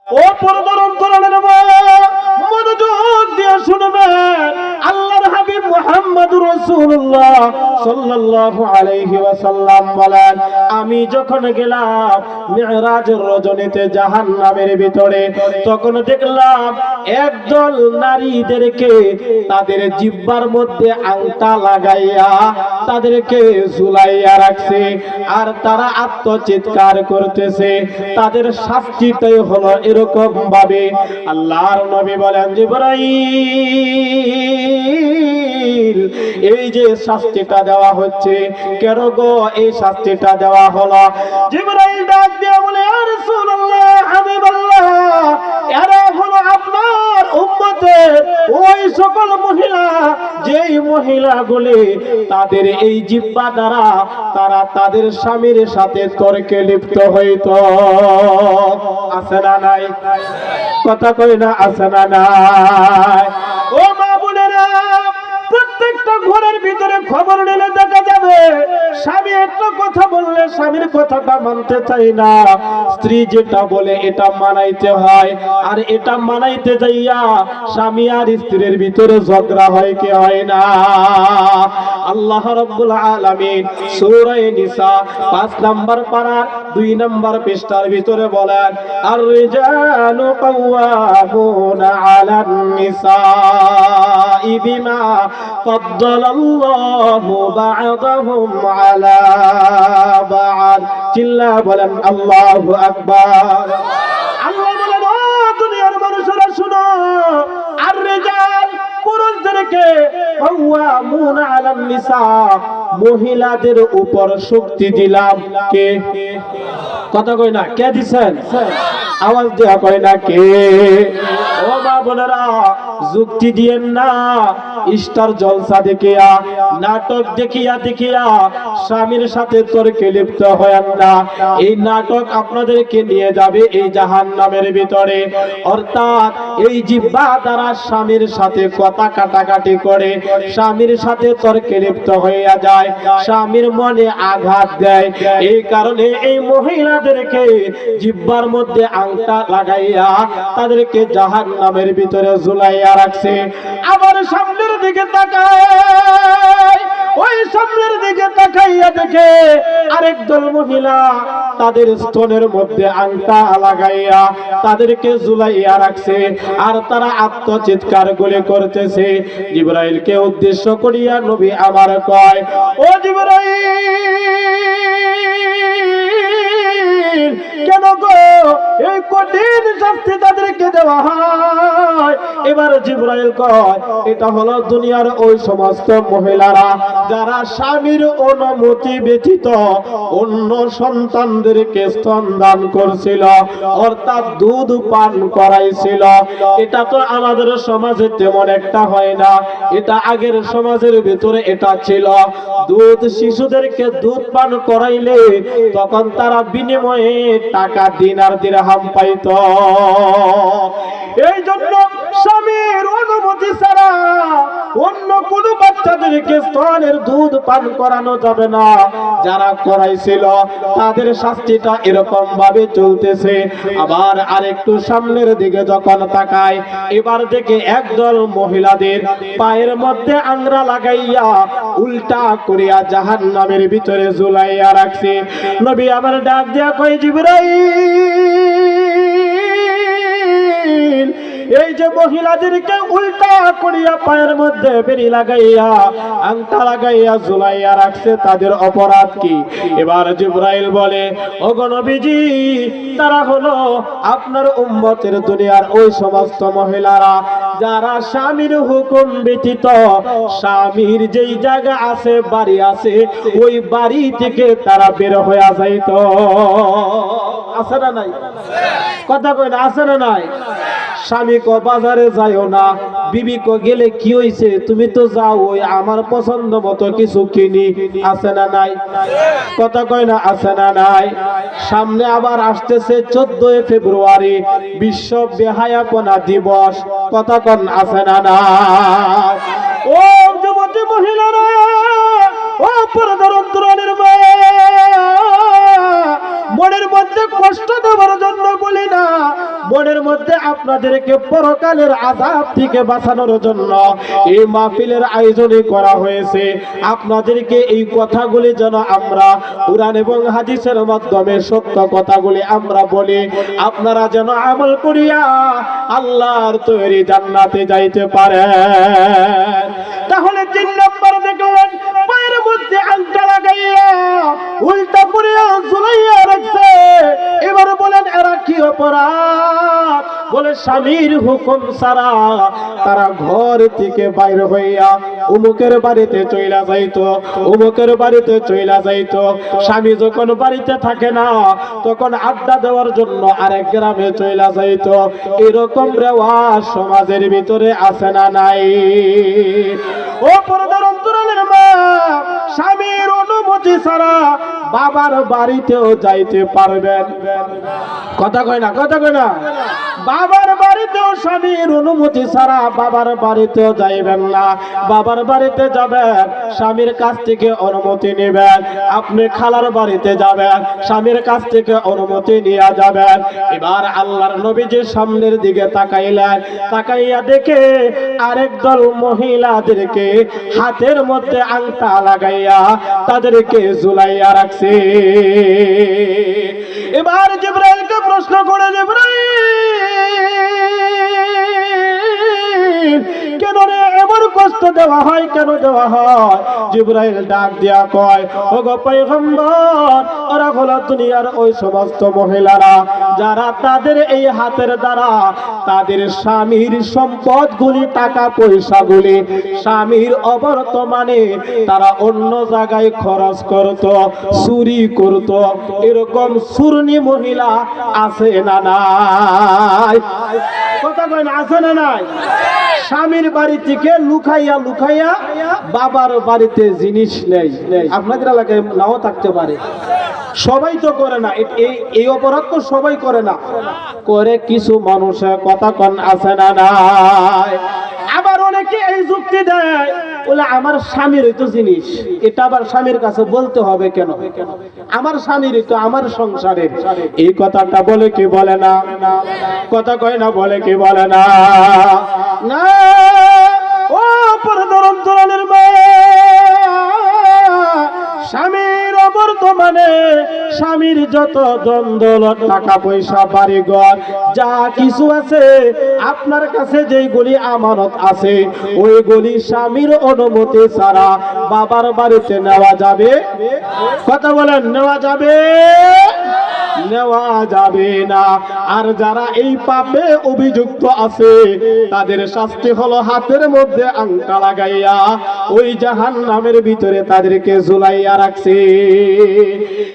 ও পরদর অন্তরালের মা, মনোযোগ দিয়ে শুনবেন। আল্লাহর হাবিব মুহাম্মদুর রাসূলুল্লাহ সাল্লাল্লাহু আলাইহি ওয়াসাল্লাম বলেন, আমি যখন গেলাম মিরাজের রজনীতে জাহান্নামের ভিতরে, তখন দেখলাম একদল নারীদেরকে তাদের জিহ্বার মধ্যে আংটা লাগাইয়া তাদেরকে ঝুলাইয়া রাখছে, আর তারা আত্মচিৎকার করতেছে। তাদের শাস্তিটাই হলো এরকম ভাবে। আল্লাহর নবী বলেন, জিবরাইল, এই যে শাস্তিটা দেওয়া হচ্ছে, কেন গো এই শাস্তিটা দেওয়া হলো? জিবরাইল ডাক দিয়ে বলে, ইয়া রাসূলুল্লাহ, হাবিবাল্লাহ, এরা হলো আপনার উম্মতের ওই সকল মহিলা, যেই মহিলাগুলি তাদের এই জিহ্বা দ্বারা তারা তাদের স্বামীর সাথে তর্কে লিপ্ত হইত। আছে না নাই? কথা কই না, আছে না নাই? ও মা বোনেরা, প্রত্যেকটা ঘরের ভিতরে খবর নিলে দেখা যাবে স্বামী একটা কথা বললে স্বামীর কথাটা মানতে চাই না, স্ত্রী যেটা বলে এটা মানাইতে হয়, আর এটা মানাইতে যাইয়া স্বামী আর স্ত্রীর ভিতরে ঝগড়া হয় কি হয় না? আল্লাহ রাব্বুল আলামিন সূরা নিসা ৫ নম্বর পারা ২ নম্বর পৃষ্ঠার ভিতরে বলেন, আর রিজালু কাওয়ামুনা আলান নিসাই বিমা ফাদ্দালাল্লাহু বা'দাহুম আলা বা'দ। চিল্লা বলেন আল্লাহু আকবার। আল্লাহ বলেন, ও দুনিয়ার মানুষেরা শুনো, আর রিজাল, পুরুষদেরকে কাওয়ামুনা আলান নিসা, মহিলাদের উপর শক্তি দিলাম। কে? কথা কই না, কে দিছেন? আওয়াজ দেয়া কয় না কে? ও মা বোনেরা, যুক্তি দিয়েন না, স্টার জলসা দেখিয়া, নাটক দেখিয়া দেখিয়া স্বামীর সাথে তর্কে লিপ্ত হয়েন না। এই নাটক আপনাদেরকে নিয়ে যাবে এই জাহান্নামের ভিতরে। অর্থাৎ এই জিহ্বা দ্বারা স্বামীর সাথে কথা কাটাকাটি করে স্বামীর সাথে তর্কে লিপ্ত হইয়া যায়, স্বামীর মনে আঘাত দেয়। এই কারণে এই মহিলাদেরকে জিহ্বার মধ্যে আংটা লাগাইয়া তাদেরকে জাহান্নামের ভিতরে ঝুলাইয়া রাখছে। আবার সামনের দিকে তাকায়, ওই সামনের দিকে তাকাইয়া দেখে আরেক দল মহিলা তাদের স্তনের মধ্যে আংটা লাগাইয়া তাদেরকে ঝুলাইয়া রাখছে, আর তারা আত্মচিৎকার গুলি করতেছে। জিবরাইলকে উদ্দেশ্য করিয়া নবী আমার কয়, ও জিবরাইল, কেন গো এই কঠিন শাস্তি তাদেরকে দেওয়া হয়? এবার জিবরাইল কয়, এটা হলো দুনিয়ার ওই সমস্ত মহিলারা যারা স্বামীর অনুমতি ব্যতীত অন্য সন্তানদেরকে স্তনদান করছিল, অর্থাৎ দুধ পান করাইছিল। এটা তো আমাদের সমাজে তেমন একটা হয় না, এটা আগের সমাজের ভিতরে এটা ছিল। দুধ, শিশুদেরকে দুধ পান করাইলে তখন তারা বিনিময়ে টাকা দিনার দিরহাম পাইত। এই জন্য স্বামীর অনুমতি ছাড়া অন্য কোন বাচ্চাদেরকে স্তনের দুধ পান করানো যাবে না। যারা করাইছিল তাদের শাস্তিটা এরকম ভাবে চলতেছে। আবার আরেকটু সামনের দিকে যখন তাকায়, এবার দেখে একদল মহিলাদের পায়ের মধ্যে আংরা লাগাইয়া উল্টা করিয়া জাহান্নামের ভিতরে ঝুলাইয়া রাখছে। নবী আমার ডাক দিয়া কয়, জিবরাইল, এই যে মহিলাদেরকে উল্টা করিয়া পায়ের মধ্যে বেরি লাগাইয়া আংটা লাগাইয়া ঝুলাইয়া রাখছে, তাদের অপরাধ কি? এবার জিবরাইল বলে, ওগো নবীজি, তারা হলো আপনার উম্মতের দুনিয়ার ওই সমস্ত মহিলারা যারা স্বামীর হুকুম ব্যতীত স্বামীর যেই জায়গা আছে, বাড়ি আছে, ওই বাড়ি থেকে তারা বের হয়ে যাইত। আছে না নাই? কথা কই না, আছে না নাই? স্বামী কো বাজারে যাইও না, বিবি কো গেলে কি হইছে, তুমি তো যাও, ওই আমার পছন্দ মতো কিছু কিনি। আছে না নাই? কথা কয় না, আছে না নাই? সামনে আবার আসতেছে 14 ফেব্রুয়ারি, বিশ্ব বেহায়াপনা দিবস। কথা কন, আছে না নাই? ও যুবতী মহিলারা, ও পরদর অন্তরালের মা, মনের মধ্যে কষ্ট দেওয়ার জন্য বলি না, মনের মধ্যে আপনাদেরকে পরকালের আযাব থেকে বাঁচানোর জন্য এই মাহফিলের আয়োজনই করা হয়েছে। আপনাদেরকে এই কথাগুলি যেন আমরা কুরআন এবং হাদিসের মাধ্যমে সত্য কথাগুলি আমরা বলি, আপনারা যেন আমল করিয়া আল্লাহর তৈরি জান্নাতে যাইতে পারেন। তাহলে 3 নম্বর দেখলেন, পায়ের মধ্যে আংটা লাগাইয়া উল্টা করিয়া ঝুলাইয়া রাখছে। এবার বলেন এরা কি অপরাধ? বলে স্বামীর হুকুম ছাড়া তারা ঘর থেকে বাইর হইয়া অমুকের বাড়িতে চইলা যাইতো, অমুকের বাড়িতে চইলা যাইতো। স্বামী যখন বাড়িতে থাকে না তখন আড্ডা দেওয়ার জন্য আরেক গ্রামে চইলা যাইতো। এরকম রেওয়াজ সমাজের ভিতরে আছে না নাই? ও পর্দার অন্তরালের মা, স্বামীর অনুমতি ছাড়া বাবার বাড়িতেও যাইতে পারবেন? কথা কয় না, কথা কয় না। বাবার বাড়িতেও স্বামীর অনুমতি ছাড়া বাবার বাড়িতেও যাইবেন না। বাবার বাড়িতে যাবেন, স্বামীর কাছ থেকে অনুমতি নেবেন। আপনি খালার বাড়িতে যাবেন, স্বামীর কাছ থেকে অনুমতি নিয়ে যাবেন। এবার আল্লাহর নবীজি সামনের দিকে তাকাইলেন, তাকাইয়া দেখে আরেক দল মহিলাদেরকে হাতের মধ্যে আংটা লাগাইয়া তাদেরকে ঝুলাইয়া রাখছে। এবার জিবরাইলকে প্রশ্ন করে, জিবরাইল কেন রে এমন কষ্ট দেওয়া হয়, কেন দেওয়া হয়? জিবরাইল ডাক দিয়া কয়, ওগো পয়গম্বর, ওরা হলো দুনিয়ার ওই সমস্ত মহিলারা যারা তাদের এই হাতের দ্বারা তাদের স্বামীর সম্পদগুলি, টাকা পয়সাগুলি স্বামীর অবর্তমানে তারা অন্য জায়গায় খরচ করত, চুরি করত। এরকম সুরনি মহিলা আছে না নাই? কথা কয় না, আছে না নাই? স্বামীর বাড়ি থেকে লুকাইয়া লুকাইয়া বাবার বাড়িতে জিনিস নেই। আপনাদের এলাকায় নাও থাকতে পারে, সবাই তো করে না। এই অপরাধ তো সবাই করে না, করে কিছু মানুষের। কথা কন আছে না নাই? আবার অনেকে এই যুক্তি দেয়, বলে আমার স্বামীর তো জিনিস, এটা আবার স্বামীর কাছে বলতে হবে কেন? আমার স্বামীর তো, আমার সংসারের। এই কথাটা বলে কি বলে না? কথা কয় না, বলে কি বলে না? না, ও পর্দার অন্তরালের মা, স্বামীর অবর্তমানে স্বামীর যত দ্বন্দ্ব, টাকা পয়সা, বাড়িঘর যা কিছু আছে, আপনার কাছে যেইগুলি আমানত আছে, ওইগুলি স্বামীর অনুমতি ছাড়া বাবার বাড়িতে নেওয়া যাবে? কথা বলেন, নেওয়া যাবে? নেওয়া যাবে না। আর যারা এই পাপে অভিযুক্ত আছে তাদের শাস্তি হলো হাতের মধ্যে আংটা লাগাইয়া ওই জাহান্নামের ভিতরে তাদেরকে ঝুলাইয়া রাখছে।